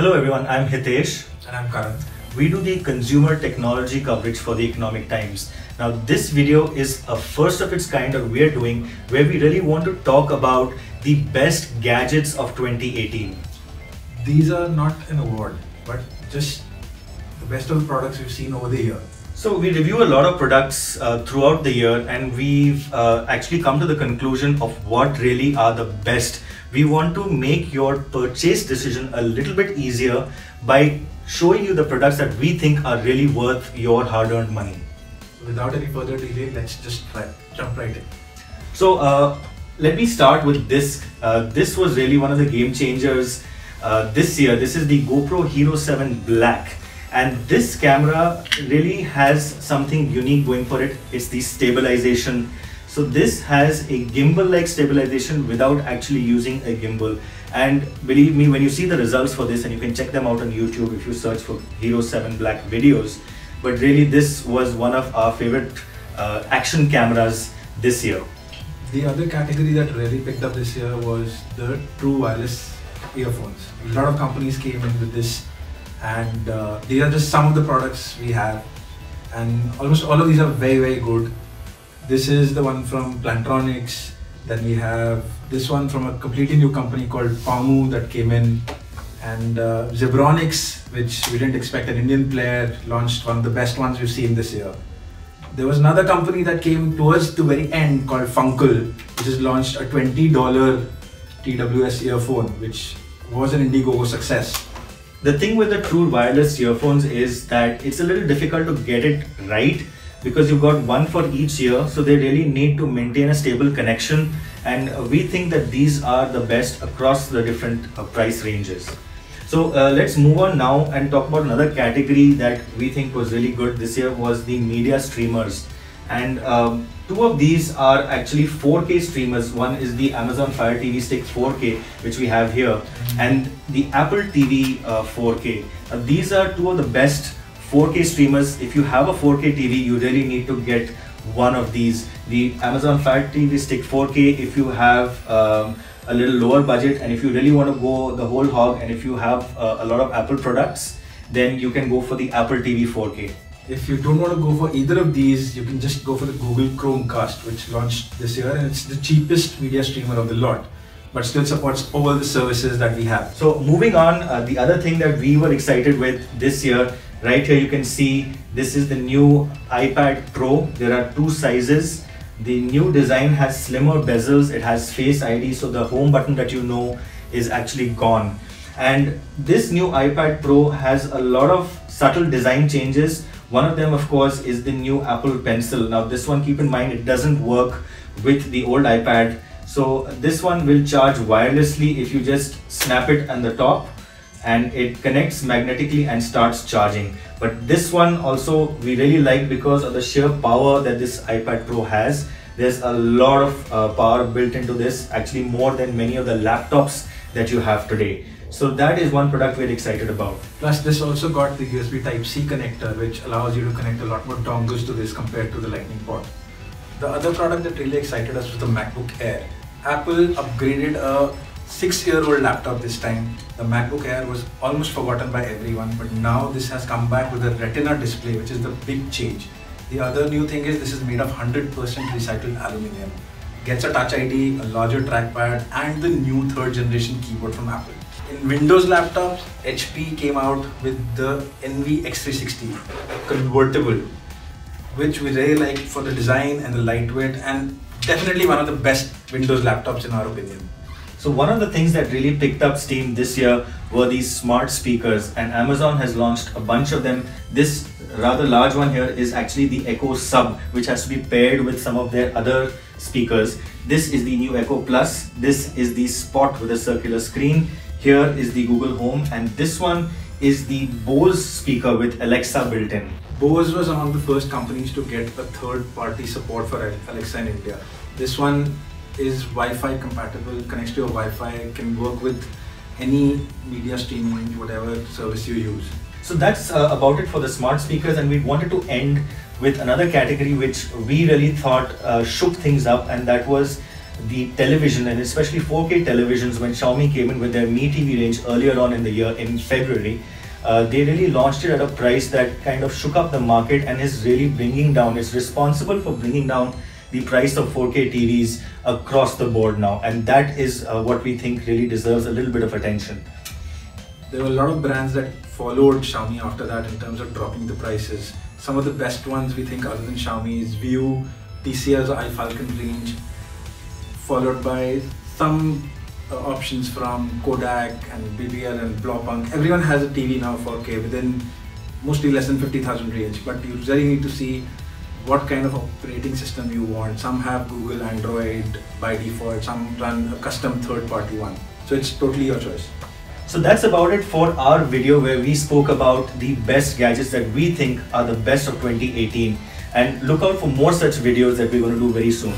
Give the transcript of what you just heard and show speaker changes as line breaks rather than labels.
Hello everyone, I'm Hitesh.
And I'm Karan.
We do the consumer technology coverage for the Economic Times. Now this video is a first of its kind that we're doing where we really want to talk about the best gadgets of 2018.
These are not an award, but just the best of the products we've seen over the year.
So we review a lot of products throughout the year, and we've actually come to the conclusion of what really are the best. We want to make your purchase decision a little bit easier by showing you the products that we think are really worth your hard-earned money.
Without any further delay, let's just jump right in.
So let me start with this. This was really one of the game changers this year. This is the GoPro Hero 7 Black. And this camera really has something unique going for it. It's the stabilization. So this has a gimbal-like stabilization without actually using a gimbal. And believe me, when you see the results for this, and you can check them out on YouTube if you search for Hero 7 Black videos, but really this was one of our favorite action cameras this year.
The other category that really picked up this year was the true wireless earphones. A lot of companies came in with this, and these are just some of the products we have, and almost all of these are very good. This is the one from Plantronics. Then we have this one from a completely new company called Pamu that came in, and Zebronics, which we didn't expect. An Indian player launched one of the best ones we've seen this year. There was another company that came towards the very end called Funkle, which has launched a $20 TWS earphone, which was an Indiegogo success.
The thing with the true wireless earphones is that it's a little difficult to get it right because you've got one for each ear, so they really need to maintain a stable connection, and we think that these are the best across the different price ranges. So let's move on now and talk about another category that we think was really good this year was the media streamers. And two of these are actually 4K streamers. One is the Amazon Fire TV Stick 4K, which we have here, and the Apple TV 4K. These are two of the best 4K streamers. If you have a 4K TV, you really need to get one of these. The Amazon Fire TV Stick 4K, if you have a little lower budget, and if you really want to go the whole hog, and if you have a lot of Apple products, then you can go for the Apple TV 4K.
If you don't want to go for either of these, you can just go for the Google Chromecast, which launched this year, and it's the cheapest media streamer of the lot, but still supports all the services that we have.
So moving on, the other thing that we were excited with this year, right here you can see this is the new iPad Pro. There are two sizes. The new design has slimmer bezels, it has Face ID, so the home button that you know is actually gone. And this new iPad Pro has a lot of subtle design changes. One of them, of course, is the new Apple Pencil. Now this one, keep in mind, it doesn't work with the old iPad. So this one will charge wirelessly if you just snap it on the top, and it connects magnetically and starts charging. But this one also we really like because of the sheer power that this iPad Pro has. There's a lot of power built into this, actually more than many of the laptops that you have today. So that is one product we're excited about.
Plus this also got the USB Type-C connector, which allows you to connect a lot more dongles to this compared to the Lightning port. The other product that really excited us was the MacBook Air. Apple upgraded a 6-year-old laptop this time. The MacBook Air was almost forgotten by everyone, but now this has come back with a Retina display, which is the big change. The other new thing is this is made of 100% recycled aluminium. Gets a Touch ID, a larger trackpad, and the new 3rd generation keyboard from Apple. In Windows laptops, HP came out with the Envy X360 convertible, which we really like for the design and the lightweight, and definitely one of the best Windows laptops in our opinion.
So one of the things that really picked up steam this year were these smart speakers, and Amazon has launched a bunch of them. This rather large one here is actually the Echo Sub, which has to be paired with some of their other speakers. This is the new Echo Plus. This is the Spot with a circular screen. Here is the Google Home, and this one is the Bose speaker with Alexa built in.
Bose was among the first companies to get a third-party support for Alexa in India. This one is Wi-Fi compatible, connects to your Wi-Fi, can work with any media streaming, whatever service you use.
So that's about it for the smart speakers, and we wanted to end with another category which we really thought shook things up, and that was the television, and especially 4K televisions, when Xiaomi came in with their Mi TV range earlier on in the year in February. They really launched it at a price that kind of shook up the market and is really it's responsible for bringing down the price of 4K TVs across the board now, and that is what we think really deserves a little bit of attention.
There were a lot of brands that followed Xiaomi after that in terms of dropping the prices. Some of the best ones we think other than Xiaomi is View, TCL's iFalcon range, followed by some options from Kodak and BBL and Blaupunkt. Everyone has a TV now 4K within mostly less than 50,000 range, but you really need to see what kind of operating system you want. Some have Google Android by default, some run a custom third-party one. So it's totally your choice.
So that's about it for our video where we spoke about the best gadgets that we think are the best of 2018. And look out for more such videos that we're going to do very soon.